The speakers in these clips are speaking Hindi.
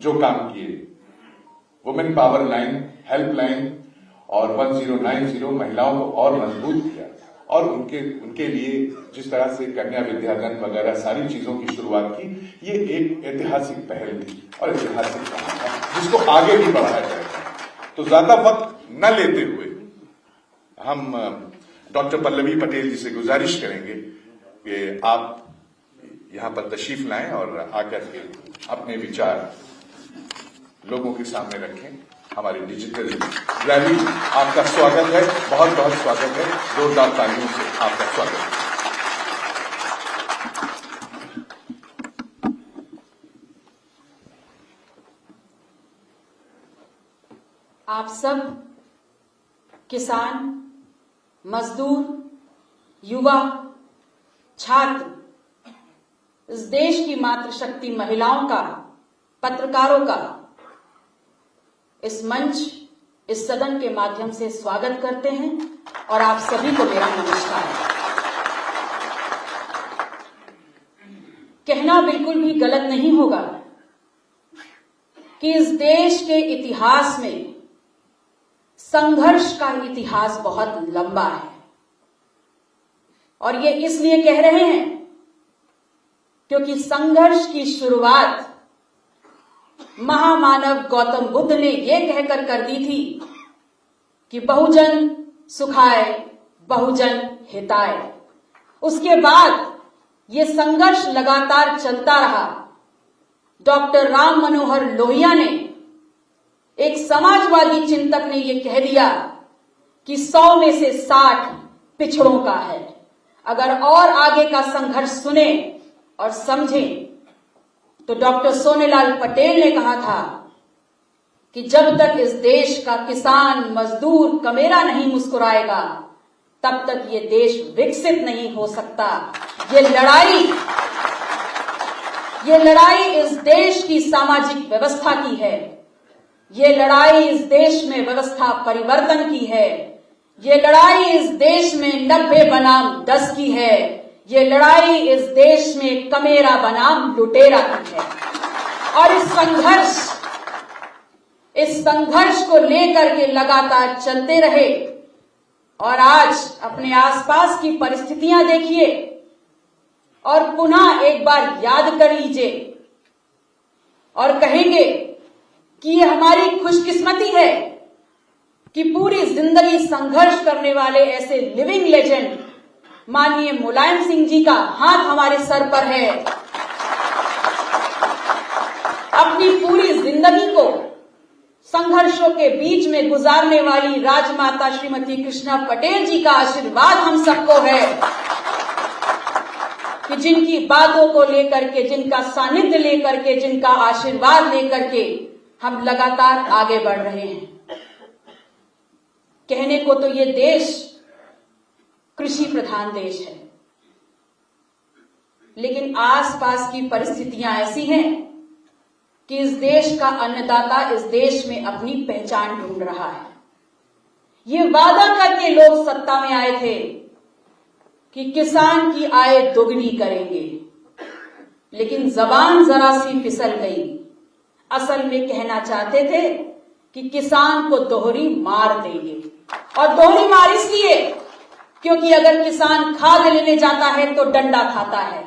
जो काम किए, वुमेन पावर लाइन, हेल्पलाइन और 1090 महिलाओं को और मजबूत किया और उनके लिए जिस तरह से कन्या विद्याधन वगैरह सारी चीजों की शुरुआत की, ये एक ऐतिहासिक पहल थी और ऐतिहासिक काम था जिसको आगे भी बढ़ाया जाएगा। तो ज्यादा वक्त न लेते हुए हम डॉक्टर पल्लवी पटेल जी से गुजारिश करेंगे कि आप यहां पर तशरीफ लाएं और आकर के अपने विचार लोगों के सामने रखें। हमारी डिजिटल रैली आपका स्वागत है, बहुत बहुत स्वागत है, जोरदार तालियों से आपका स्वागत है। आप सब किसान, मजदूर, युवा, छात्र, इस देश की मातृशक्ति महिलाओं का, पत्रकारों का इस मंच, इस सदन के माध्यम से स्वागत करते हैं और आप सभी को मेरा नमस्कार। कहना बिल्कुल भी गलत नहीं होगा कि इस देश के इतिहास में संघर्ष का इतिहास बहुत लंबा है और ये इसलिए कह रहे हैं क्योंकि संघर्ष की शुरुआत महामानव गौतम बुद्ध ने यह कहकर कर दी थी कि बहुजन सुखाय बहुजन हिताय। उसके बाद यह संघर्ष लगातार चलता रहा। डॉक्टर राम मनोहर लोहिया ने, एक समाजवादी चिंतक ने यह कह दिया कि 100 में से 60 पिछड़ों का है। अगर और आगे का संघर्ष सुने और समझें तो डॉक्टर सोनेलाल पटेल ने कहा था कि जब तक इस देश का किसान, मजदूर, कमेरा नहीं मुस्कुराएगा तब तक ये देश विकसित नहीं हो सकता। ये लड़ाई इस देश की सामाजिक व्यवस्था की है। ये लड़ाई इस देश में व्यवस्था परिवर्तन की है। ये लड़ाई इस देश में 90 बनाम 10 की है। ये लड़ाई इस देश में कमेरा बनाम लुटेरा की है। और इस संघर्ष को लेकर के लगातार चलते रहे और आज अपने आसपास की परिस्थितियां देखिए और पुनः एक बार याद कर लीजिए और कहेंगे कि ये हमारी खुशकिस्मती है कि पूरी जिंदगी संघर्ष करने वाले ऐसे लिविंग लेजेंड माननीय मुलायम सिंह जी का हाथ हमारे सर पर है। अपनी पूरी जिंदगी को संघर्षों के बीच में गुजारने वाली राजमाता श्रीमती कृष्णा पटेल जी का आशीर्वाद हम सबको है कि जिनकी बातों को लेकर के, जिनका सानिध्य लेकर के, जिनका आशीर्वाद लेकर के हम लगातार आगे बढ़ रहे हैं। कहने को तो ये देश कृषि प्रधान देश है, लेकिन आसपास की परिस्थितियां ऐसी हैं कि इस देश का अन्नदाता इस देश में अपनी पहचान ढूंढ रहा है। ये वादा करके लोग सत्ता में आए थे कि किसान की आय दोगुनी करेंगे, लेकिन जबान जरा सी फिसल गई। असल में कहना चाहते थे कि किसान को दोहरी मार देंगे, और दोहरी मार इसलिए क्योंकि अगर किसान खाद लेने जाता है तो डंडा खाता है,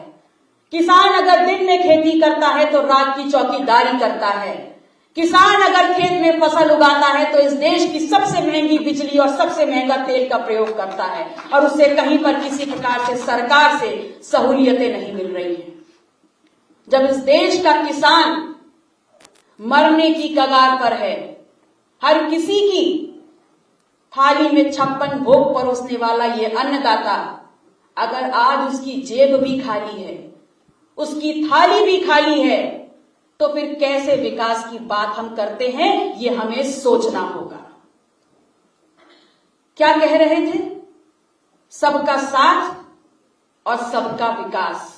किसान अगर दिन में खेती करता है तो रात की चौकीदारी करता है, किसान अगर खेत में फसल उगाता है तो इस देश की सबसे महंगी बिजली और सबसे महंगा तेल का प्रयोग करता है और उससे कहीं पर किसी प्रकार से सरकार से सहूलियतें नहीं मिल रही हैं। जब इस देश का किसान मरने की कगार पर है, हर किसी की थाली में 56 भोग परोसने वाला ये अन्नदाता अगर आज उसकी जेब भी खाली है, उसकी थाली भी खाली है, तो फिर कैसे विकास की बात हम करते हैं, ये हमें सोचना होगा। क्या कह रहे थे? सबका साथ और सबका विकास।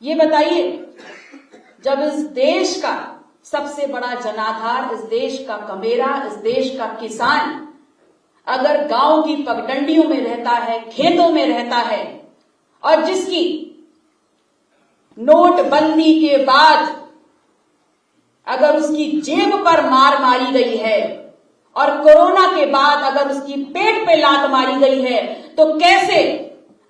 ये बताइए, जब इस देश का सबसे बड़ा जनाधार, इस देश का कमेरा, इस देश का किसान अगर गांव की पगडंडियों में रहता है, खेतों में रहता है, और जिसकी नोटबंदी के बाद अगर उसकी जेब पर मार मारी गई है और कोरोना के बाद अगर उसकी पेट पे लात मारी गई है, तो कैसे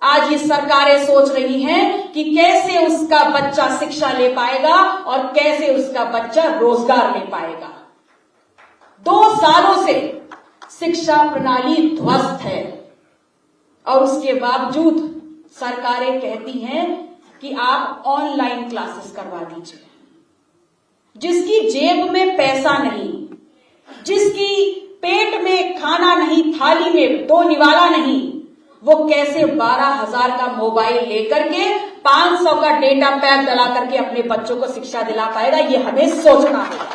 आज ये सरकारें सोच रही हैं कि कैसे उसका बच्चा शिक्षा ले पाएगा और कैसे उसका बच्चा रोजगार ले पाएगा। 2 सालों से शिक्षा प्रणाली ध्वस्त है और उसके बावजूद सरकारें कहती हैं कि आप ऑनलाइन क्लासेस करवा दीजिए। जिसकी जेब में पैसा नहीं, जिसकी पेट में खाना नहीं, थाली में 2 निवाला नहीं, वो कैसे 12,000 का मोबाइल लेकर के 500 का डेटा पैक डला करके अपने बच्चों को शिक्षा दिला पाएगा? ये हमें सोचना होगा।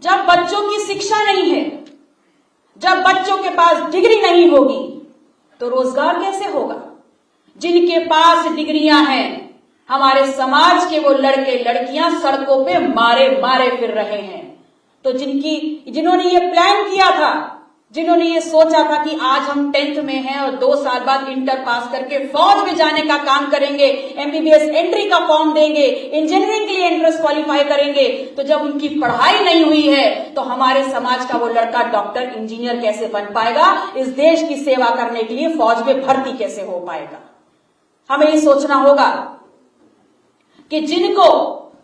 जब बच्चों की शिक्षा नहीं है, जब बच्चों के पास डिग्री नहीं होगी, तो रोजगार कैसे होगा? जिनके पास डिग्रियां हैं, हमारे समाज के वो लड़के लड़कियां सड़कों पे मारे मारे फिर रहे हैं। तो जिन्होंने ये प्लान किया था, जिन्होंने ये सोचा था कि आज हम 10th में हैं और 2 साल बाद इंटर पास करके फौज में जाने का काम करेंगे, MBBS एंट्री का फॉर्म देंगे, इंजीनियरिंग के लिए एंट्रेंस क्वालिफाई करेंगे, तो जब उनकी पढ़ाई नहीं हुई है तो हमारे समाज का वो लड़का डॉक्टर इंजीनियर कैसे बन पाएगा? इस देश की सेवा करने के लिए फौज में भर्ती कैसे हो पाएगा? हमें ये सोचना होगा कि जिनको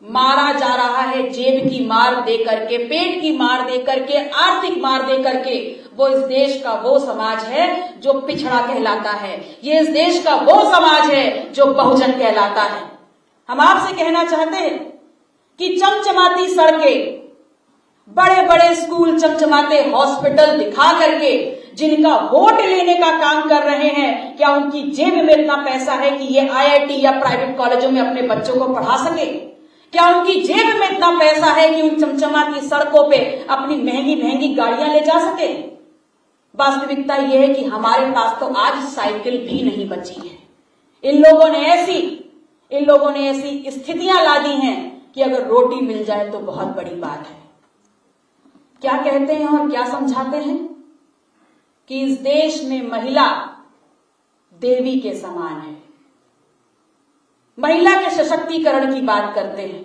मारा जा रहा है जेब की मार दे करके, पेट की मार दे करके, आर्थिक मार दे करके, वो इस देश का वो समाज है जो पिछड़ा कहलाता है। ये इस देश का वो समाज है जो बहुजन कहलाता है। हम आपसे कहना चाहते हैं कि चमचमाती सड़कें, बड़े बड़े स्कूल, चमचमाते हॉस्पिटल दिखा करके जिनका वोट लेने का काम कर रहे हैं, क्या उनकी जेब में इतना पैसा है कि ये IIT या प्राइवेट कॉलेजों में अपने बच्चों को पढ़ा सके? क्या उनकी जेब में इतना पैसा है कि उन चमचमाती सड़कों पे अपनी महंगी महंगी गाड़ियां ले जा सके? वास्तविकता यह है कि हमारे पास तो आज साइकिल भी नहीं बची है। इन लोगों ने ऐसी स्थितियां ला दी हैं कि अगर रोटी मिल जाए तो बहुत बड़ी बात है। क्या कहते हैं और क्या समझाते हैं कि इस देश में महिला देवी के समान है। महिला के सशक्तिकरण की बात करते हैं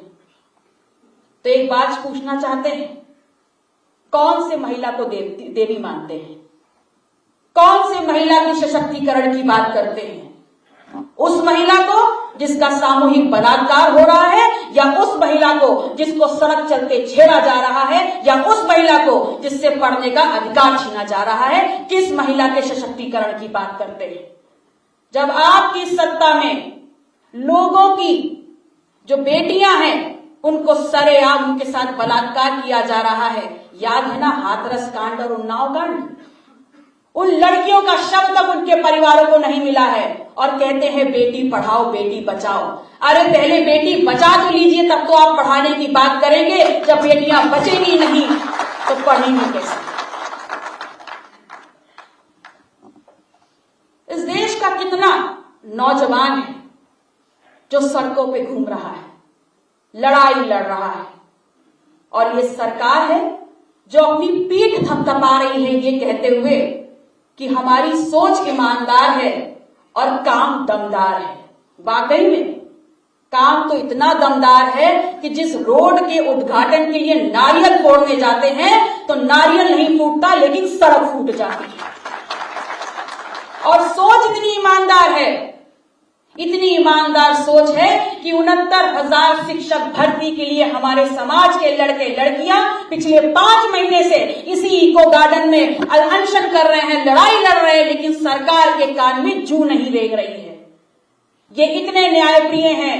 तो एक बात पूछना चाहते हैं, कौन से महिला को देवी मानते हैं? कौन से महिला के सशक्तिकरण की बात करते हैं? उस महिला को जिसका सामूहिक बलात्कार हो रहा है, या उस महिला को जिसको सड़क चलते छेड़ा जा रहा है, या उस महिला को जिससे पढ़ने का अधिकार छीना जा रहा है? किस महिला के सशक्तिकरण की बात करते हैं? जब आपकी सत्ता में लोगों की जो बेटियां हैं उनको सरेआम उनके साथ बलात्कार किया जा रहा है, याद है ना हाथरस कांड और उन्नाव कांड? उन लड़कियों का शव तक उनके परिवारों को नहीं मिला है और कहते हैं बेटी पढ़ाओ बेटी बचाओ। अरे पहले बेटी बचा तो लीजिए, तब तो आप पढ़ाने की बात करेंगे। जब बेटियां बचेंगी नहीं तो पढ़ेंगी कैसे? इस देश का कितना नौजवान है जो सड़कों पे घूम रहा है, लड़ाई लड़ रहा है, और ये सरकार है जो अपनी पीठ थपथपा रही है ये कहते हुए कि हमारी सोच ईमानदार है और काम दमदार है। वाकई में काम तो इतना दमदार है कि जिस रोड के उद्घाटन के लिए नारियल फोड़ने जाते हैं तो नारियल नहीं फूटता लेकिन सड़क फूट जाती है। और सोच इतनी ईमानदार है, इतनी ईमानदार सोच है कि 69,000 शिक्षक भर्ती के लिए हमारे समाज के लड़के लड़कियां पिछले 5 महीने से इसी इको गार्डन में अनशन कर रहे हैं, लड़ाई लड़ रहे हैं, लेकिन सरकार के कान में जू नहीं रेंग रही है। ये इतने न्यायप्रिय हैं,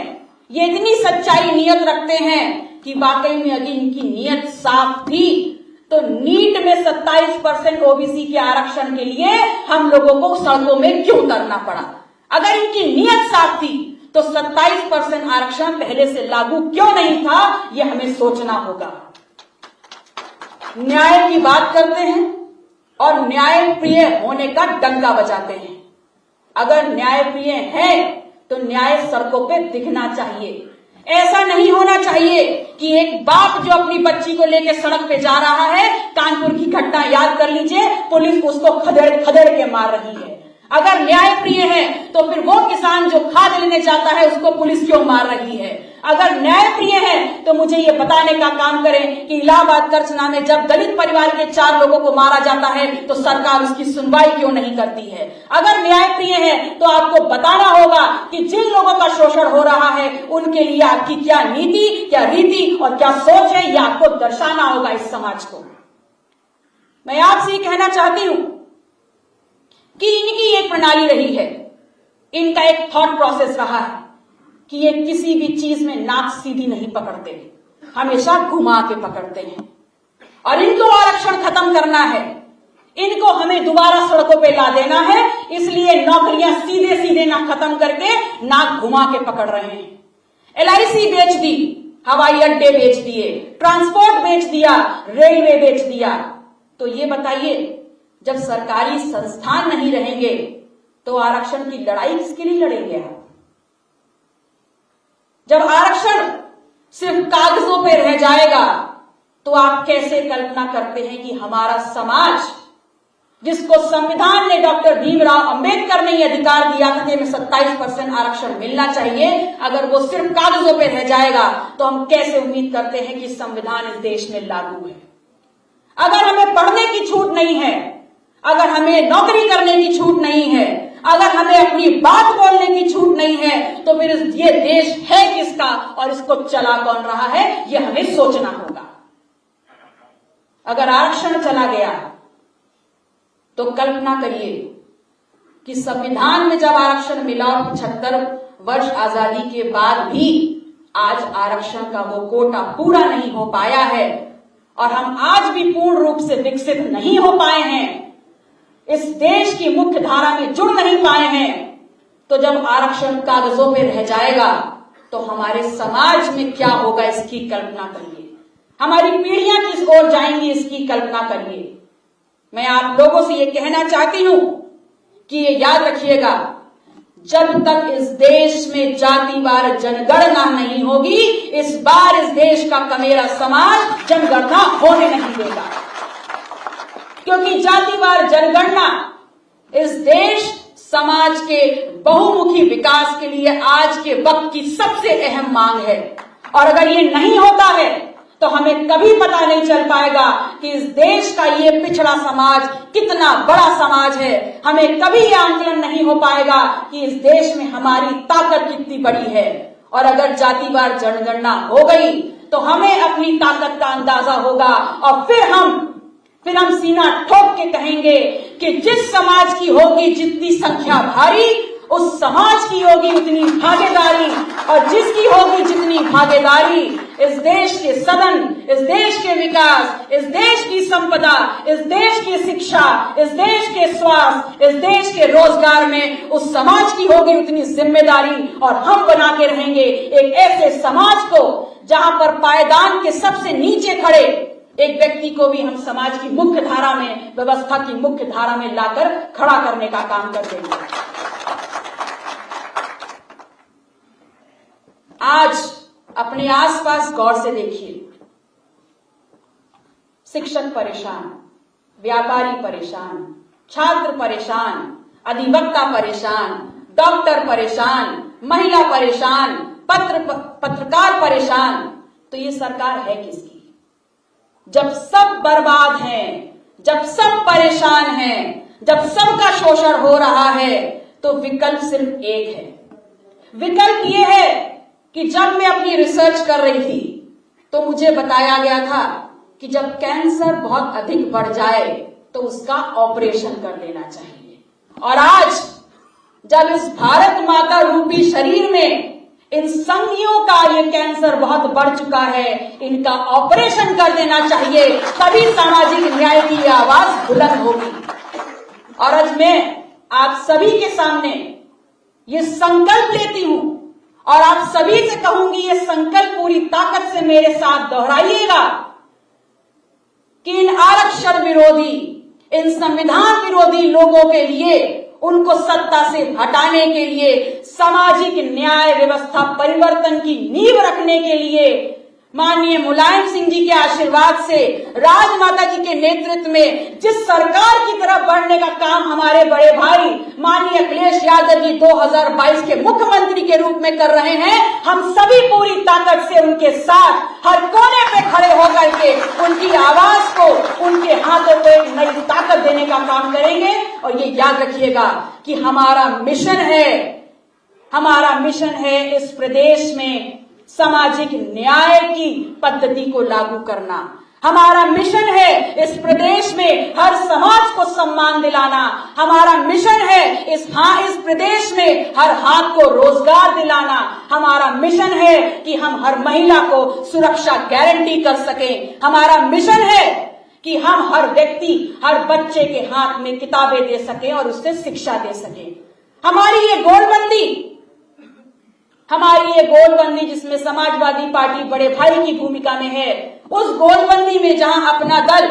ये इतनी सच्चाई नियत रखते हैं कि वाकई में अगर इनकी नियत साफ थी तो नीट में 27% ओबीसी के आरक्षण के लिए हम लोगों को सड़कों में क्यों उतरना पड़ा? अगर इनकी नियत साफ थी तो 27% आरक्षण पहले से लागू क्यों नहीं था? यह हमें सोचना होगा। न्याय की बात करते हैं और न्यायप्रिय होने का डंका बजाते हैं। अगर न्यायप्रिय हैं तो न्याय सड़कों पे दिखना चाहिए। ऐसा नहीं होना चाहिए कि एक बाप जो अपनी बच्ची को लेकर सड़क पे जा रहा है, कानपुर की घटना याद कर लीजिए, पुलिस उसको खदेड़ खदेड़ के मार रही है। अगर न्याय प्रिय है तो फिर वो किसान जो खाद लेने जाता है उसको पुलिस क्यों मार रही है? अगर न्याय प्रिय है तो मुझे ये बताने का काम करें कि इलाहाबाद कर्चना में जब दलित परिवार के 4 लोगों को मारा जाता है तो सरकार उसकी सुनवाई क्यों नहीं करती है? अगर न्याय प्रिय है तो आपको बताना होगा कि जिन लोगों का शोषण हो रहा है उनके लिए आपकी क्या नीति, क्या रीति और क्या सोच है, यह आपको दर्शाना होगा इस समाज को। मैं आपसे ये कहना चाहती हूं कि इनकी एक प्रणाली रही है, इनका एक थॉट प्रोसेस रहा है कि ये किसी भी चीज में नाक सीधी नहीं पकड़ते, हमेशा घुमा के पकड़ते हैं। और इनको आरक्षण खत्म करना है, इनको हमें दोबारा सड़कों पे ला देना है, इसलिए नौकरियां सीधे सीधे ना खत्म करके नाक घुमा के पकड़ रहे हैं। LIC बेच दी, हवाई अड्डे बेच दिए, ट्रांसपोर्ट बेच दिया, रेलवे बेच दिया। तो ये बताइए, जब सरकारी संस्थान नहीं रहेंगे तो आरक्षण की लड़ाई किसके लिए लड़ेंगे आप? जब आरक्षण सिर्फ कागजों पे रह जाएगा तो आप कैसे कल्पना करते हैं कि हमारा समाज, जिसको संविधान ने डॉक्टर भीमराव अंबेडकर ने यह अधिकार दिया था कि हमें 27% आरक्षण मिलना चाहिए, अगर वो सिर्फ कागजों पे रह जाएगा तो हम कैसे उम्मीद करते हैं कि संविधान इस देश में लागू है? अगर हमें पढ़ने की छूट नहीं है, अगर हमें नौकरी करने की छूट नहीं है, अगर हमें अपनी बात बोलने की छूट नहीं है, तो फिर ये देश है किसका और इसको चला कौन रहा है, यह हमें सोचना होगा। अगर आरक्षण चला गया तो कल्पना करिए कि संविधान में जब आरक्षण मिला, 75 वर्ष आजादी के बाद भी आज आरक्षण का वो कोटा पूरा नहीं हो पाया है और हम आज भी पूर्ण रूप से विकसित नहीं हो पाए हैं, इस देश की मुख्य धारा में जुड़ नहीं पाए हैं। तो जब आरक्षण कागजों पे रह जाएगा तो हमारे समाज में क्या होगा, इसकी कल्पना करिए। हमारी पीढ़ियां किस ओर जाएंगी, इसकी कल्पना करिए। मैं आप लोगों से ये कहना चाहती हूं कि ये याद रखिएगा, जब तक इस देश में जातिवार जनगणना नहीं होगी, इस बार इस देश का कमेरा समाज जनगणना होने नहीं देगा। क्योंकि जातिवार जनगणना इस देश समाज के बहुमुखी विकास के लिए आज के वक्त की सबसे अहम मांग है। और अगर ये नहीं होता है तो हमें कभी पता नहीं चल पाएगा कि इस देश का ये पिछड़ा समाज कितना बड़ा समाज है। हमें कभी ये आंकलन नहीं हो पाएगा कि इस देश में हमारी ताकत कितनी बड़ी है। और अगर जातिवार जनगणना हो गई तो हमें अपनी ताकत का अंदाजा होगा और फिर हम सीना ठोक के कहेंगे कि जिस समाज की होगी जितनी संख्या भारी, उस समाज की होगी उतनी भागीदारी, और जिसकी होगी जितनी भागीदारी, इस देश के सदन, इस देश के विकास, इस देश की संपदा, इस देश की शिक्षा, इस देश के स्वास्थ्य, इस देश के रोजगार में उस समाज की होगी उतनी जिम्मेदारी। और हम बना के रहेंगे एक ऐसे समाज को जहां पर पायदान के सबसे नीचे खड़े एक व्यक्ति को भी हम समाज की मुख्य धारा में, व्यवस्था की मुख्य धारा में लाकर खड़ा करने का काम कर देंगे। आज अपने आसपास गौर से देखिए, शिक्षक परेशान, व्यापारी परेशान, छात्र परेशान, अधिवक्ता परेशान, डॉक्टर परेशान, महिला परेशान, पत्रकार परेशान। तो ये सरकार है किसकी? जब सब बर्बाद हैं, जब सब परेशान हैं, जब सबका शोषण हो रहा है, तो विकल्प सिर्फ एक है। विकल्प ये है कि जब मैं अपनी रिसर्च कर रही थी तो मुझे बताया गया था कि जब कैंसर बहुत अधिक बढ़ जाए तो उसका ऑपरेशन कर देना चाहिए। और आज जब इस भारत माता रूपी शरीर में इन संगियों का ये कैंसर बहुत बढ़ चुका है, इनका ऑपरेशन कर देना चाहिए, तभी सामाजिक न्याय की ये आवाज बुलंद होगी। और आज मैं आप सभी के सामने ये संकल्प लेती हूं और आप सभी से कहूंगी, ये संकल्प पूरी ताकत से मेरे साथ दोहराइएगा कि इन आरक्षण विरोधी, इन संविधान विरोधी लोगों के लिए, उनको सत्ता से हटाने के लिए, सामाजिक न्याय व्यवस्था परिवर्तन की नींव रखने के लिए माननीय मुलायम सिंह जी के आशीर्वाद से, राजमाता जी के नेतृत्व में जिस सरकार की तरफ बढ़ने का काम हमारे बड़े भाई माननीय अखिलेश यादव जी 2022 के मुख्यमंत्री के रूप में कर रहे हैं, हम सभी पूरी ताकत से उनके साथ हर कोने पे खड़े होकर के उनकी आवाज को, उनके हाथों को एक नई ताकत देने का काम करेंगे। और ये याद रखिएगा कि हमारा मिशन है इस प्रदेश में सामाजिक न्याय की पद्धति को लागू करना। हमारा मिशन है इस प्रदेश में हर समाज को सम्मान दिलाना। हमारा मिशन है इस प्रदेश में हर हाथ को रोजगार दिलाना। हमारा मिशन है कि हम हर महिला को सुरक्षा गारंटी कर सकें। हमारा मिशन है कि हम हर व्यक्ति, हर बच्चे के हाथ में किताबें दे सकें और उससे शिक्षा दे सकें। हमारी ये गोलबंदी जिसमें समाजवादी पार्टी बड़े भाई की भूमिका में है, उस गोलबंदी में जहां अपना दल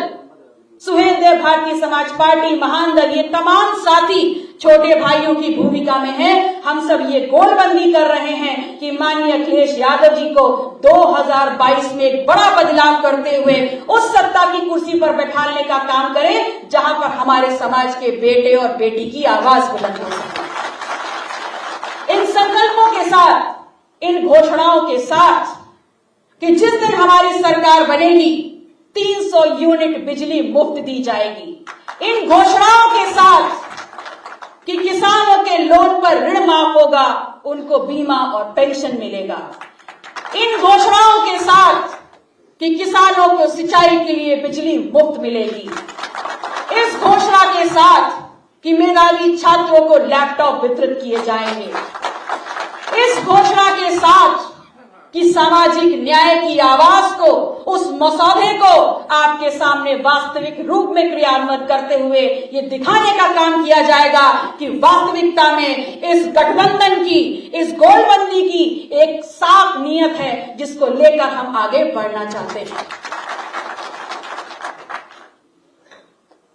सुहेलदेव भारतीय समाज पार्टी, महान दल, ये तमाम साथी छोटे भाइयों की भूमिका में है, हम सब ये गोलबंदी कर रहे हैं कि माननीय अखिलेश यादव जी को 2022 में एक बड़ा बदलाव करते हुए उस सत्ता की कुर्सी पर बैठाने का काम करें जहां पर हमारे समाज के बेटे और बेटी की आवाज बुलंद हो सके। इन संकल्पों के साथ, इन घोषणाओं के साथ कि जिस दिन हमारी सरकार बनेगी 300 यूनिट बिजली मुफ्त दी जाएगी। इन घोषणाओं के साथ कि किसानों के लोन पर ऋण माफ होगा, उनको बीमा और पेंशन मिलेगा। इन घोषणाओं के साथ कि किसानों को सिंचाई के लिए बिजली मुफ्त मिलेगी। इस घोषणा के साथ कि मेधावी छात्रों को लैपटॉप वितरित किए जाएंगे। इस घोषणा के साथ कि सामाजिक न्याय की आवाज को, उस मसौदे को आपके सामने वास्तविक रूप में क्रियान्वित करते हुए ये दिखाने का काम किया जाएगा कि वास्तविकता में इस गठबंधन की, इस गोलबंदी की एक साफ नीयत है जिसको लेकर हम आगे बढ़ना चाहते हैं।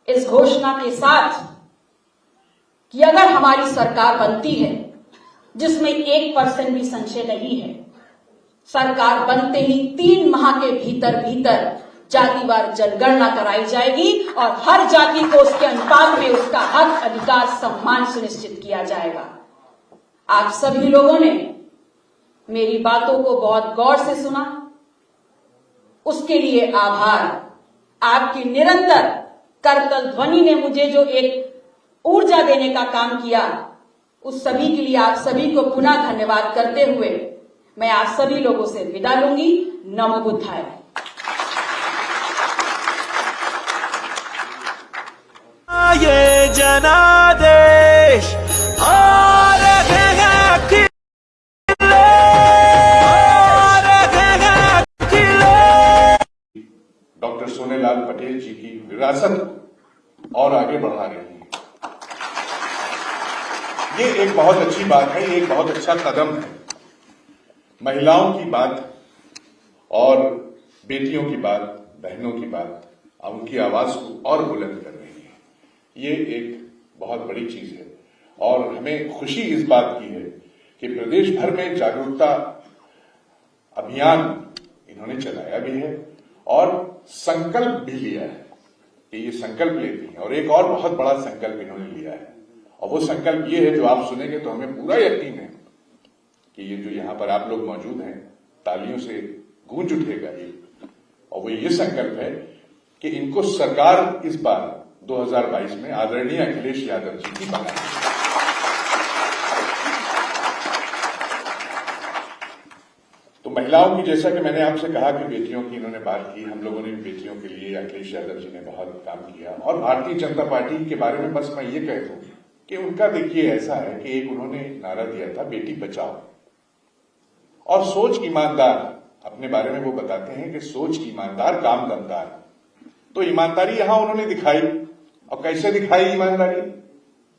इस घोषणा के साथ कि अगर हमारी सरकार बनती है जिसमें 1% भी संशय नहीं है, सरकार बनते ही 3 माह के भीतर जातिवार जनगणना कराई जाएगी और हर जाति को उसके अनुपात में उसका हक, अधिकार, सम्मान सुनिश्चित किया जाएगा। आप सभी लोगों ने मेरी बातों को बहुत गौर से सुना, उसके लिए आभार। आपकी निरंतर करतल ध्वनि ने मुझे जो एक ऊर्जा देने का काम किया, उस सभी के लिए आप सभी को पुनः धन्यवाद करते हुए मैं आप सभी लोगों से विदा लूंगी। नमो बुद्धाय। ये जनादेश डॉक्टर सोनेलाल पटेल जी की विरासत और आगे बढ़ा रही है। ये एक बहुत अच्छी बात है, एक बहुत अच्छा कदम है। महिलाओं की बात और बेटियों की बात, बहनों की बात, अब उनकी आवाज को और बुलंद कर रही है। ये एक बहुत बड़ी चीज है और हमें खुशी इस बात की है कि प्रदेश भर में जागरूकता अभियान इन्होंने चलाया भी है और संकल्प भी लिया है कि ये संकल्प लेती हैं। और एक और बहुत बड़ा संकल्प इन्होंने लिया है और वो संकल्प ये है जो आप सुनेंगे तो हमें पूरा यकीन है कि ये जो यहां पर आप लोग मौजूद हैं, तालियों से गूंज उठेगा ये। और वो ये संकल्प है कि इनको सरकार इस बार 2022 में आदरणीय अखिलेश यादव जी की बनाएगी। तो महिलाओं की, जैसा कि मैंने आपसे कहा कि बेटियों की इन्होंने बात की, हम लोगों ने भी बेटियों के लिए अखिलेश यादव जी ने बहुत काम किया। और भारतीय जनता पार्टी के बारे में बस मैं ये कह दूं कि उनका देखिए ऐसा है कि एक उन्होंने नारा दिया था, बेटी बचाओ, और सोच ईमानदार। अपने बारे में वो बताते हैं कि सोच ईमानदार, काम दमदार। तो ईमानदारी यहां उन्होंने दिखाई। और कैसे दिखाई ईमानदारी?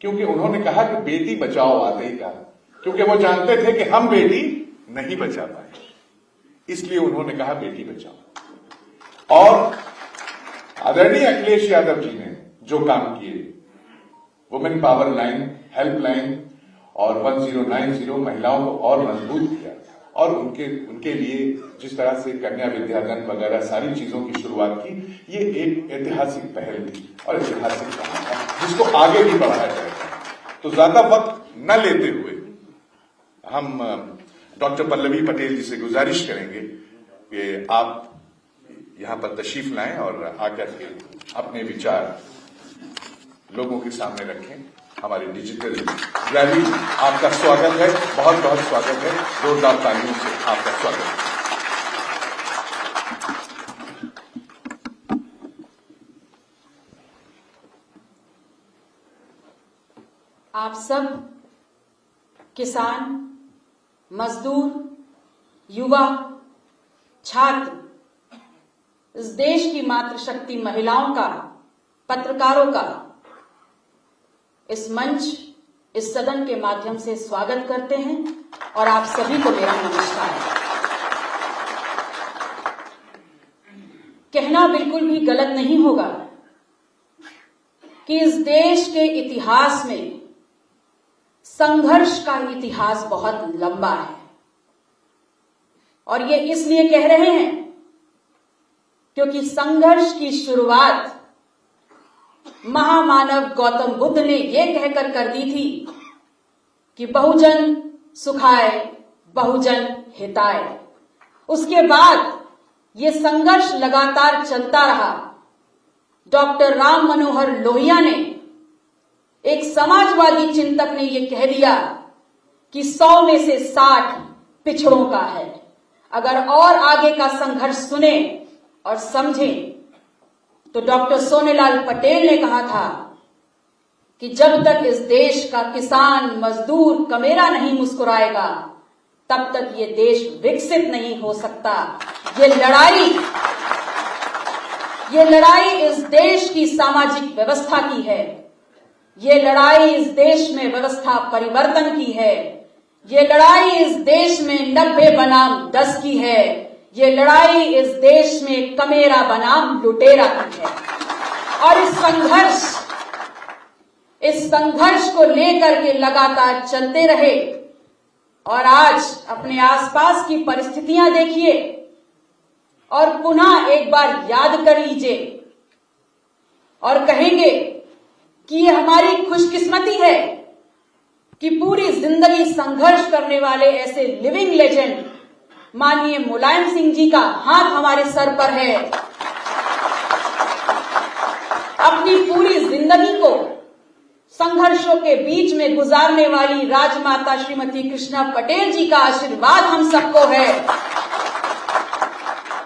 क्योंकि उन्होंने कहा कि बेटी बचाओ, आते ही कहा, क्योंकि वो जानते थे कि हम बेटी नहीं बचा पाए, इसलिए उन्होंने कहा बेटी बचाओ। और आदरणीय अखिलेश यादव जी ने जो काम किए, वुमेन पावर लाइन, हेल्पलाइन और 1090 महिलाओं को और मजबूत किया और उनके लिए जिस तरह से कन्या विद्याधन वगैरह सारी चीजों की शुरुआत की, ये एक ऐतिहासिक पहल थी और ऐतिहासिक काम था जिसको आगे भी बढ़ाया जाएगा। तो ज्यादा वक्त न लेते हुए हम डॉक्टर पल्लवी पटेल जी से गुजारिश करेंगे कि आप यहां पर तशरीफ लाएं और आकर के अपने विचार लोगों के सामने रखें। हमारी डिजिटल रैली आपका स्वागत है, बहुत बहुत स्वागत है, जोरदार तालियों से आपका स्वागत है। आप सब किसान, मजदूर, युवा, छात्र, इस देश की मातृशक्ति महिलाओं का, पत्रकारों का इस मंच, इस सदन के माध्यम से स्वागत करते हैं और आप सभी को मेरा नमस्कार। कहना बिल्कुल भी गलत नहीं होगा कि इस देश के इतिहास में संघर्ष का इतिहास बहुत लंबा है और ये इसलिए कह रहे हैं क्योंकि संघर्ष की शुरुआत महामानव गौतम बुद्ध ने यह कहकर कर दी थी कि बहुजन सुखाय बहुजन हिताय। उसके बाद ये संघर्ष लगातार चलता रहा। डॉक्टर राम मनोहर लोहिया ने, एक समाजवादी चिंतक ने यह कह दिया कि 100 में से 60 पिछड़ों का है। अगर और आगे का संघर्ष सुने और समझें तो डॉक्टर सोनेलाल पटेल ने कहा था कि जब तक इस देश का किसान, मजदूर, कमेरा नहीं मुस्कुराएगा तब तक ये देश विकसित नहीं हो सकता। ये लड़ाई इस देश की सामाजिक व्यवस्था की है। ये लड़ाई इस देश में व्यवस्था परिवर्तन की है। ये लड़ाई इस देश में 90 बनाम 10 की है। ये लड़ाई इस देश में कमेरा बनाम लुटेरा की है। और इस संघर्ष को लेकर के लगातार चलते रहे और आज अपने आसपास की परिस्थितियां देखिए और पुनः एक बार याद कर लीजिए और कहेंगे कि ये हमारी खुशकिस्मती है कि पूरी जिंदगी संघर्ष करने वाले ऐसे लिविंग लेजेंड माननीय मुलायम सिंह जी का हाथ हमारे सर पर है। अपनी पूरी जिंदगी को संघर्षों के बीच में गुजारने वाली राजमाता श्रीमती कृष्णा पटेल जी का आशीर्वाद हम सबको है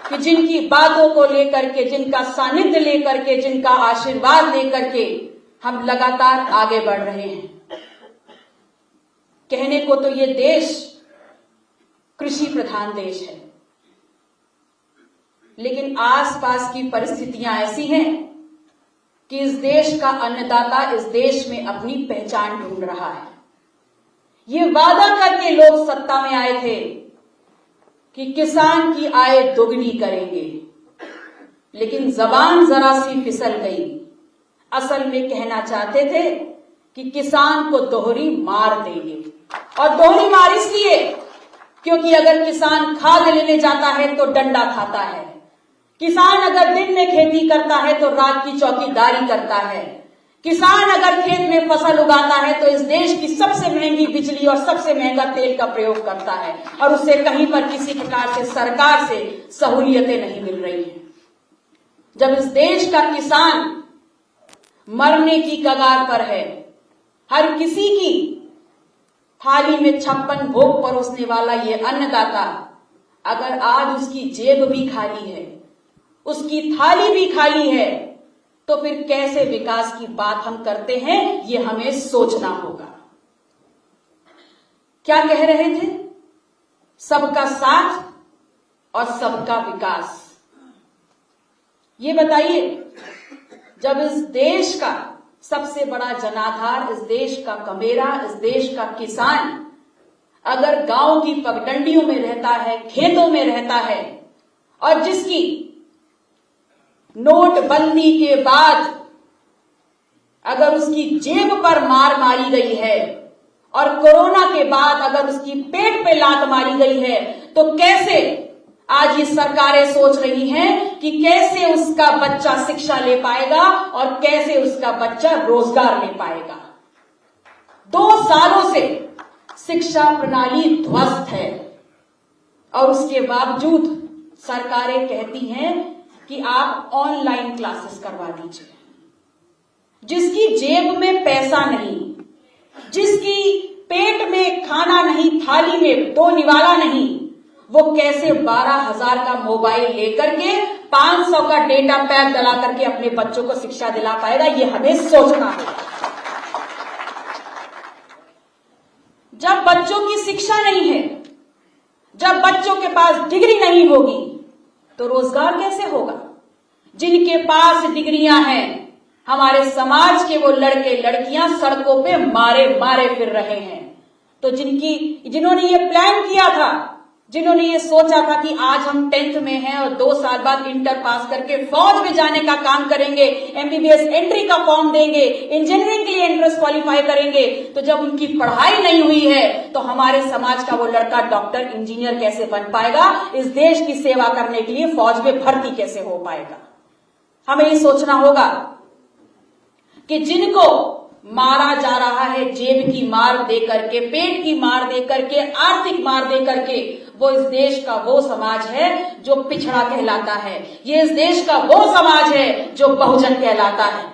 कि जिनकी बातों को लेकर के, जिनका सानिध्य लेकर के, जिनका आशीर्वाद लेकर के हम लगातार आगे बढ़ रहे हैं। कहने को तो ये देश कृषि प्रधान देश है, लेकिन आसपास की परिस्थितियां ऐसी हैं कि इस देश का अन्नदाता इस देश में अपनी पहचान ढूंढ रहा है। ये वादा करके लोग सत्ता में आए थे कि किसान की आय दोगुनी करेंगे, लेकिन जबान जरा सी फिसल गई। असल में कहना चाहते थे कि किसान को दोहरी मार देंगे, और दोहरी मार इसलिए क्योंकि अगर किसान खाद लेने जाता है तो डंडा खाता है, किसान अगर दिन में खेती करता है तो रात की चौकीदारी करता है, किसान अगर खेत में फसल उगाता है तो इस देश की सबसे महंगी बिजली और सबसे महंगा तेल का प्रयोग करता है और उसे कहीं पर किसी प्रकार से सरकार से सहूलियतें नहीं मिल रही हैं। जब इस देश का किसान मरने की कगार पर है, हर किसी की थाली में 56 भोग परोसने वाला ये अन्नदाता अगर आज उसकी जेब भी खाली है, उसकी थाली भी खाली है, तो फिर कैसे विकास की बात हम करते हैं, ये हमें सोचना होगा। क्या कह रहे थे? सबका साथ और सबका विकास। ये बताइए, जब इस देश का सबसे बड़ा जनाधार, इस देश का कमेरा, इस देश का किसान अगर गांव की पगडंडियों में रहता है, खेतों में रहता है, और जिसकी नोटबंदी के बाद अगर उसकी जेब पर मार मारी गई है और कोरोना के बाद अगर उसकी पेट पे लात मारी गई है तो कैसे आज ये सरकारें सोच रही हैं कि कैसे उसका बच्चा शिक्षा ले पाएगा और कैसे उसका बच्चा रोजगार ले पाएगा। 2 सालों से शिक्षा प्रणाली ध्वस्त है और उसके बावजूद सरकारें कहती हैं कि आप ऑनलाइन क्लासेस करवा दीजिए। जिसकी जेब में पैसा नहीं, जिसकी पेट में खाना नहीं, थाली में 2 निवाला नहीं, वो कैसे 12,000 का मोबाइल लेकर के 500 का डेटा पैक डला करके अपने बच्चों को शिक्षा दिला पाएगा, ये हमें सोचना है। जब बच्चों की शिक्षा नहीं है, जब बच्चों के पास डिग्री नहीं होगी तो रोजगार कैसे होगा? जिनके पास डिग्रियां हैं, हमारे समाज के वो लड़के लड़कियां सड़कों पे मारे मारे फिर रहे हैं। तो जिन्होंने ये प्लान किया था, जिन्होंने ये सोचा था कि आज हम 10th में हैं और 2 साल बाद इंटर पास करके फौज में जाने का काम करेंगे, MBBS एंट्री का फॉर्म देंगे, इंजीनियरिंग के लिए एंट्रेंस क्वालिफाई करेंगे, तो जब उनकी पढ़ाई नहीं हुई है तो हमारे समाज का वो लड़का डॉक्टर इंजीनियर कैसे बन पाएगा? इस देश की सेवा करने के लिए फौज में भर्ती कैसे हो पाएगा? हमें ये सोचना होगा कि जिनको मारा जा रहा है जेब की मार दे करके, पेट की मार दे करके, आर्थिक मार दे करके, वो इस देश का वो समाज है जो पिछड़ा कहलाता है। ये इस देश का वो समाज है जो बहुजन कहलाता है।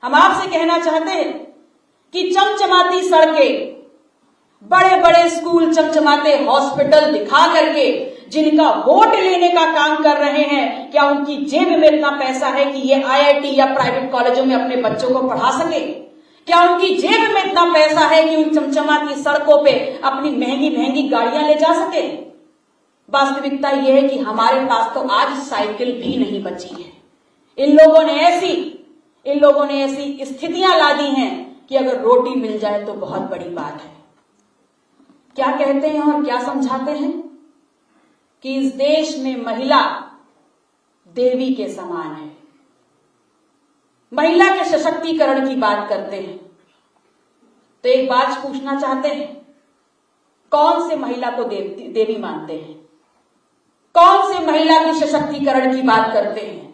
हम आपसे कहना चाहते हैं कि चमचमाती सड़कें, बड़े बड़े स्कूल, चमचमाते हॉस्पिटल दिखा करके जिनका वोट लेने का काम कर रहे हैं, क्या उनकी जेब में इतना पैसा है कि ये IIT या प्राइवेट कॉलेजों में अपने बच्चों को पढ़ा सके? क्या उनकी जेब में इतना पैसा है कि उन चमचमाती सड़कों पे अपनी महंगी महंगी गाड़ियां ले जा सके? वास्तविकता यह है कि हमारे पास तो आज साइकिल भी नहीं बची है। इन लोगों ने ऐसी स्थितियां ला दी हैं कि अगर रोटी मिल जाए तो बहुत बड़ी बात है। क्या कहते हैं और क्या समझाते हैं कि इस देश में महिला देवी के समान है। महिला के सशक्तिकरण की बात करते हैं तो एक बात पूछना चाहते हैं, कौन से महिला को देवी मानते हैं? कौन से महिला की सशक्तिकरण की बात करते हैं?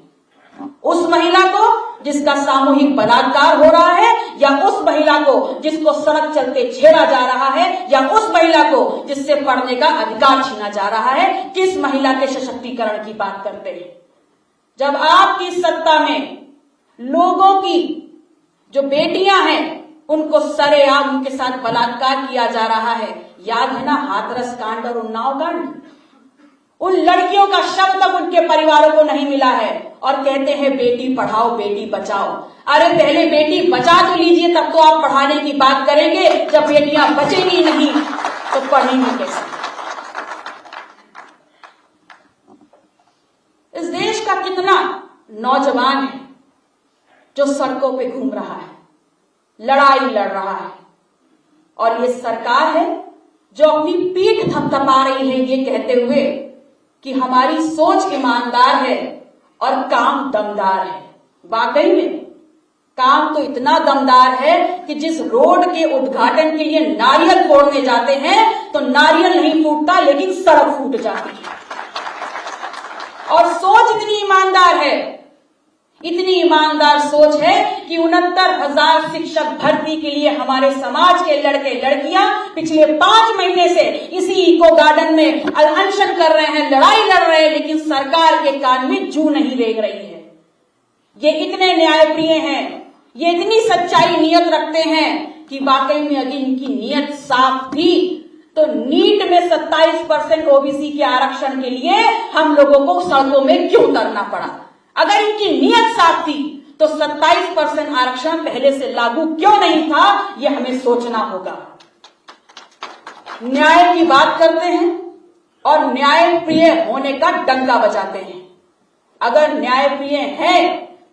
उस महिला को जिसका सामूहिक बलात्कार हो रहा है, या उस महिला को जिसको सड़क चलते छेड़ा जा रहा है, या उस महिला को जिससे पढ़ने का अधिकार छीना जा रहा है? किस महिला के सशक्तिकरण की बात करते हैं? जब आपकी सत्ता में लोगों की जो बेटियां हैं उनको सरेआम उनके साथ बलात्कार किया जा रहा है, याद है ना हाथरस कांड और उन्नाव कांड? उन लड़कियों का शव तक उनके परिवारों को नहीं मिला है और कहते हैं बेटी पढ़ाओ बेटी बचाओ। अरे पहले बेटी बचा तो लीजिए, तब तो आप पढ़ाने की बात करेंगे। जब बेटियां बचेंगी नहीं तो पढ़ेंगी कैसे? इस देश का कितना नौजवान है जो सड़कों पे घूम रहा है, लड़ाई लड़ रहा है, और ये सरकार है जो अपनी पीठ थपथपा रही है ये कहते हुए कि हमारी सोच ईमानदार है और काम दमदार है। वाकई में काम तो इतना दमदार है कि जिस रोड के उद्घाटन के लिए नारियल फोड़ने जाते हैं तो नारियल नहीं फूटता लेकिन सड़क फूट जाती है। और सोच इतनी ईमानदार है, इतनी ईमानदार सोच है कि 69,000 शिक्षक भर्ती के लिए हमारे समाज के लड़के लड़कियां पिछले 5 महीने से इसी इको गार्डन में अनशन कर रहे हैं, लड़ाई लड़ रहे हैं, लेकिन सरकार के कान में जू नहीं रेंग रही है। ये इतने न्यायप्रिय हैं, ये इतनी सच्चाई नियत रखते हैं कि वाकई में अगर इनकी नियत साफ थी तो नीट में 27% ओबीसी के आरक्षण के लिए हम लोगों को सड़कों में क्यों उतरना पड़ा? अगर इनकी नियत साफ थी तो 27% आरक्षण पहले से लागू क्यों नहीं था? यह हमें सोचना होगा। न्याय की बात करते हैं और न्यायप्रिय होने का डंका बजाते हैं। अगर न्यायप्रिय हैं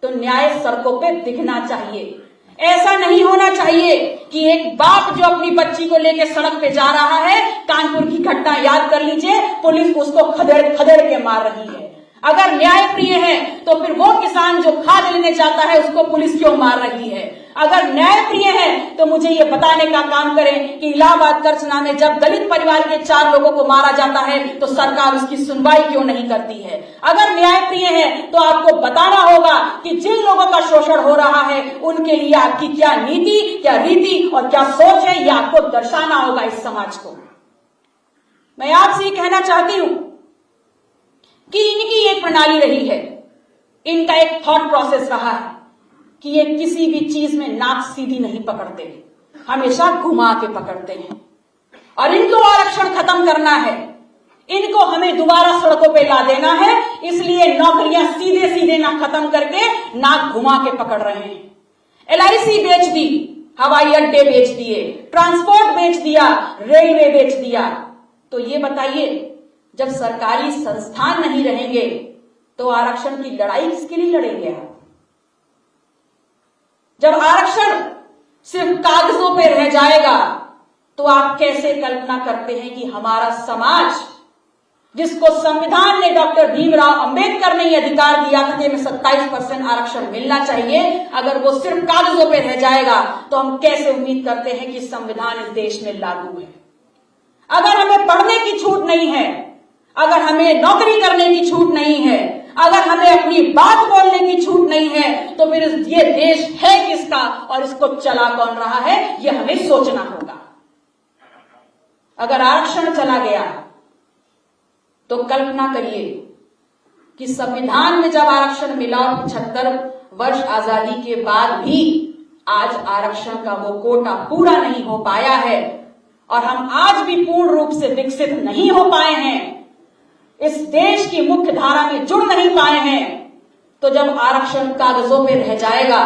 तो न्याय सड़कों पे दिखना चाहिए। ऐसा नहीं होना चाहिए कि एक बाप जो अपनी बच्ची को लेकर सड़क पे जा रहा है, कानपुर की घटना याद कर लीजिए, पुलिस उसको खदेड़ खदेड़ के मार रही है। अगर न्यायप्रिय है तो फिर वो किसान जो खाद लेने जाता है उसको पुलिस क्यों मार रही है? अगर न्याय प्रिय है तो मुझे ये बताने का काम करें कि इलाहाबाद कर्चना में जब दलित परिवार के 4 लोगों को मारा जाता है तो सरकार उसकी सुनवाई क्यों नहीं करती है। अगर न्याय प्रिय है तो आपको बताना होगा कि जिन लोगों का शोषण हो रहा है उनके लिए आपकी क्या नीति, क्या रीति और क्या सोच है, यह आपको दर्शाना होगा इस समाज को। मैं आपसे ये कहना चाहती हूं कि इनकी एक प्रणाली रही है, इनका एक थॉट प्रोसेस रहा है कि ये किसी भी चीज में नाक सीधी नहीं पकड़ते, हमेशा घुमा के पकड़ते हैं। और इनको आरक्षण खत्म करना है, इनको हमें दोबारा सड़कों पे ला देना है, इसलिए नौकरियां सीधे सीधे ना खत्म करके नाक घुमा के पकड़ रहे हैं। LIC बेच दी, हवाई अड्डे बेच दिए, ट्रांसपोर्ट बेच दिया, रेलवे बेच दिया। तो ये बताइए, जब सरकारी संस्थान नहीं रहेंगे तो आरक्षण की लड़ाई किसके लिए लड़ेंगे आप? जब आरक्षण सिर्फ कागजों पे रह जाएगा तो आप कैसे कल्पना करते हैं कि हमारा समाज, जिसको संविधान ने डॉक्टर भीमराव अंबेडकर ने यह अधिकार दिया था कि हमें 27% आरक्षण मिलना चाहिए, अगर वो सिर्फ कागजों पे रह जाएगा तो हम कैसे उम्मीद करते हैं कि संविधान इस देश में लागू है। अगर हमें पढ़ने की छूट नहीं है, अगर हमें नौकरी करने की छूट नहीं है, अगर हमें अपनी बात बोलने की छूट नहीं है, तो फिर ये देश है किसका और इसको चला कौन रहा है, ये हमें सोचना होगा। अगर आरक्षण चला गया तो कल्पना करिए कि संविधान में जब आरक्षण मिला और 75 वर्ष आजादी के बाद भी आज आरक्षण का वो कोटा पूरा नहीं हो पाया है और हम आज भी पूर्ण रूप से विकसित नहीं हो पाए हैं, इस देश की मुख्य धारा में जुड़ नहीं पाए हैं, तो जब आरक्षण कागजों पे रह जाएगा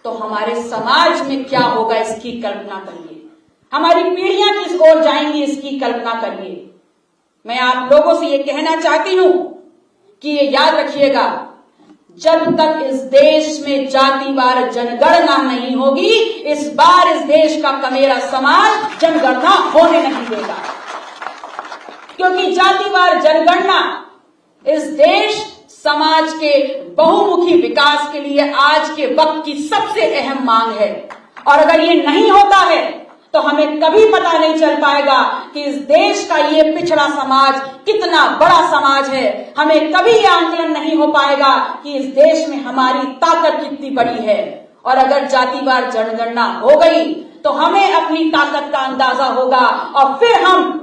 तो हमारे समाज में क्या होगा इसकी कल्पना करिए। हमारी पीढ़ियां किस ओर जाएंगी इसकी कल्पना करिए। मैं आप लोगों से ये कहना चाहती हूं कि ये याद रखिएगा, जब तक इस देश में जातिवार जनगणना नहीं होगी, इस बार इस देश का कमेरा समाज जनगणना होने नहीं देगा। क्योंकि जातिवार जनगणना इस देश समाज के बहुमुखी विकास के लिए आज के वक्त की सबसे अहम मांग है। और अगर ये नहीं होता है तो हमें कभी पता नहीं चल पाएगा कि इस देश का ये पिछड़ा समाज कितना बड़ा समाज है। हमें कभी यह आंकलन नहीं हो पाएगा कि इस देश में हमारी ताकत कितनी बड़ी है। और अगर जातिवार जनगणना हो गई तो हमें अपनी ताकत का अंदाजा होगा और फिर हम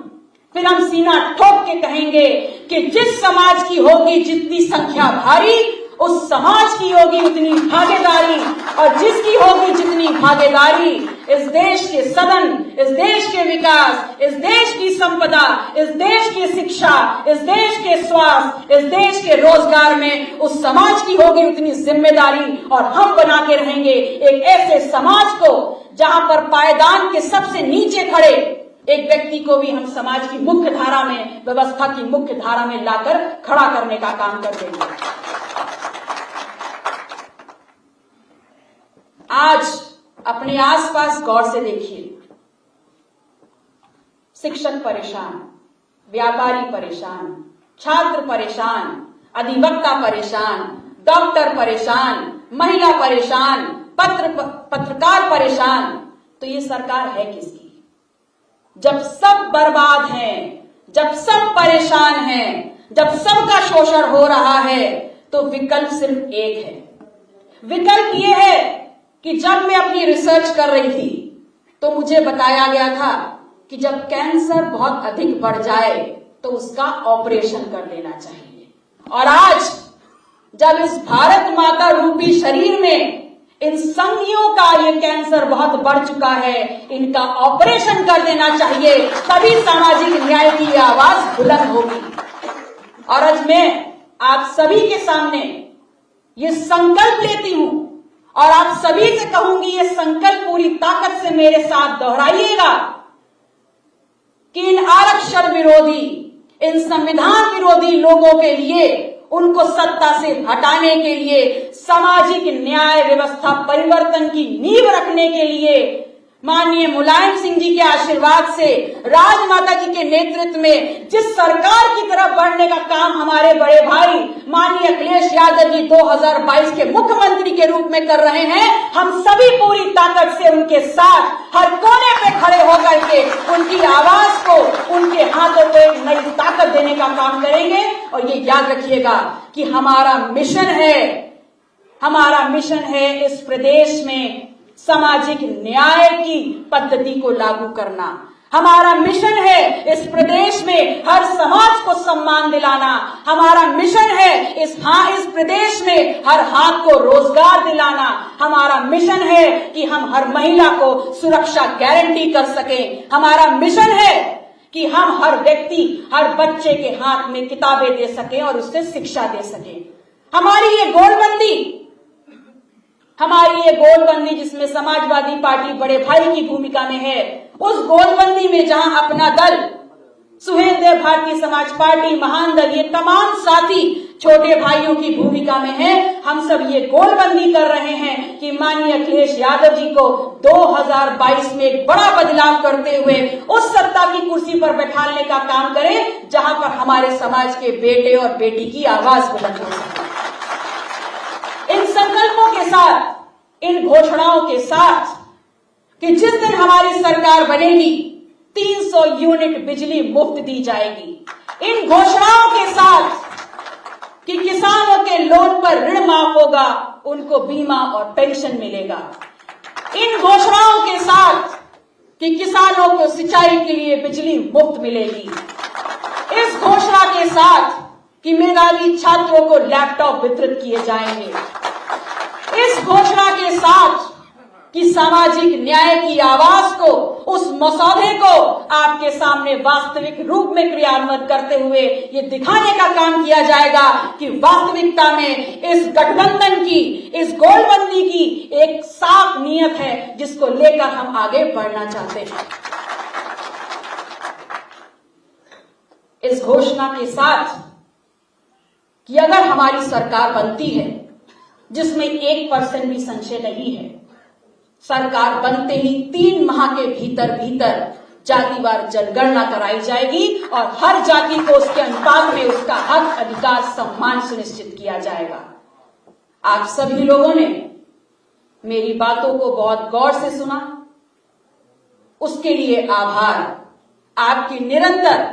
सीना ठोक के कहेंगे कि जिस समाज की होगी जितनी संख्या भारी, उस समाज की होगी उतनी भागीदारी, और जिसकी होगी जितनी भागीदारी, इस देश के सदन, इस देश के विकास, इस देश की संपदा, इस देश की शिक्षा, इस देश के स्वास्थ्य, इस देश के रोजगार में उस समाज की होगी उतनी जिम्मेदारी। और हम बना के रहेंगे एक ऐसे समाज को जहां पर पायदान के सबसे नीचे खड़े एक व्यक्ति को भी हम समाज की मुख्य धारा में, व्यवस्था की मुख्य धारा में लाकर खड़ा करने का काम कर देंगे। आज अपने आसपास गौर से देखिए, शिक्षक परेशान, व्यापारी परेशान, छात्र परेशान, अधिवक्ता परेशान, डॉक्टर परेशान, महिला परेशान, पत्रकार परेशान। तो ये सरकार है किसकी? जब सब बर्बाद हैं, जब सब परेशान हैं, जब सबका शोषण हो रहा है, तो विकल्प सिर्फ एक है। विकल्प ये है कि जब मैं अपनी रिसर्च कर रही थी तो मुझे बताया गया था कि जब कैंसर बहुत अधिक बढ़ जाए तो उसका ऑपरेशन कर देना चाहिए। और आज जब इस भारत माता रूपी शरीर में इन संगियों का ये कैंसर बहुत बढ़ चुका है, इनका ऑपरेशन कर देना चाहिए, तभी सामाजिक न्याय की ये आवाज बुलंद होगी। और आज मैं आप सभी के सामने ये संकल्प लेती हूं और आप सभी से कहूंगी, ये संकल्प पूरी ताकत से मेरे साथ दोहराइएगा कि इन आरक्षण विरोधी, इन संविधान विरोधी लोगों के लिए, उनको सत्ता से हटाने के लिए, सामाजिक न्याय व्यवस्था परिवर्तन की नींव रखने के लिए माननीय मुलायम सिंह जी के आशीर्वाद से, राजमाता जी के नेतृत्व में जिस सरकार की तरफ बढ़ने का काम हमारे बड़े भाई माननीय अखिलेश यादव जी 2022 के मुख्यमंत्री के रूप में कर रहे हैं, हम सभी पूरी ताकत से उनके साथ हर कोने पे खड़े होकर के उनकी आवाज को, उनके हाथों को एक नई ताकत देने का काम करेंगे। और ये याद रखिएगा कि हमारा मिशन है इस प्रदेश में सामाजिक न्याय की पद्धति को लागू करना। हमारा मिशन है इस प्रदेश में हर समाज को सम्मान दिलाना। हमारा मिशन है इस प्रदेश में हर हाथ को रोजगार दिलाना। हमारा मिशन है कि हम हर महिला को सुरक्षा गारंटी कर सकें। हमारा मिशन है कि हम हर व्यक्ति, हर बच्चे के हाथ में किताबें दे सकें और उससे शिक्षा दे सकें। हमारी ये गोलबंदी जिसमें समाजवादी पार्टी बड़े भाई की भूमिका में है, उस गोलबंदी में जहां अपना दल सुहेलदेव भारतीय समाज पार्टी, महान दल, ये तमाम साथी छोटे भाइयों की भूमिका में है, हम सब ये गोलबंदी कर रहे हैं कि माननीय अखिलेश यादव जी को 2022 में एक बड़ा बदलाव करते हुए उस सत्ता की कुर्सी पर बैठाने का काम करें जहां पर हमारे समाज के बेटे और बेटी की आवाज बुलंद हो सके। इन संकल्पों के साथ, इन घोषणाओं के साथ कि जिस दिन हमारी सरकार बनेगी 300 यूनिट बिजली मुफ्त दी जाएगी। इन घोषणाओं के साथ कि किसानों के लोन पर ऋण माफ होगा, उनको बीमा और पेंशन मिलेगा। इन घोषणाओं के साथ कि किसानों को सिंचाई के लिए बिजली मुफ्त मिलेगी। इस घोषणा के साथ कि मेधावी छात्रों को लैपटॉप वितरित किए जाएंगे। इस घोषणा के साथ कि सामाजिक न्याय की आवाज को, उस मसौदे को आपके सामने वास्तविक रूप में क्रियान्वित करते हुए ये दिखाने का काम किया जाएगा कि वास्तविकता में इस गठबंधन की, इस गोलबंदी की एक साफ नीयत है जिसको लेकर हम आगे बढ़ना चाहते हैं। इस घोषणा के साथ कि अगर हमारी सरकार बनती है, जिसमें 1% भी संशय नहीं है, सरकार बनते ही 3 माह के भीतर जातिवार जनगणना कराई जाएगी और हर जाति को उसके अनुपात में उसका हक, अधिकार, सम्मान सुनिश्चित किया जाएगा। आप सभी लोगों ने मेरी बातों को बहुत गौर से सुना, उसके लिए आभार। आपकी निरंतर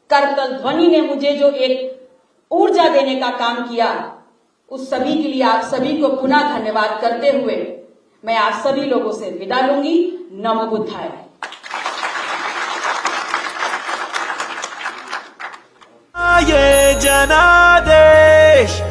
करतल ध्वनि ने मुझे जो एक ऊर्जा देने का काम किया, उस सभी के लिए आप सभी को पुनः धन्यवाद करते हुए मैं आप सभी लोगों से विदा लूंगी। नमो बुद्धाय। ये जनादेश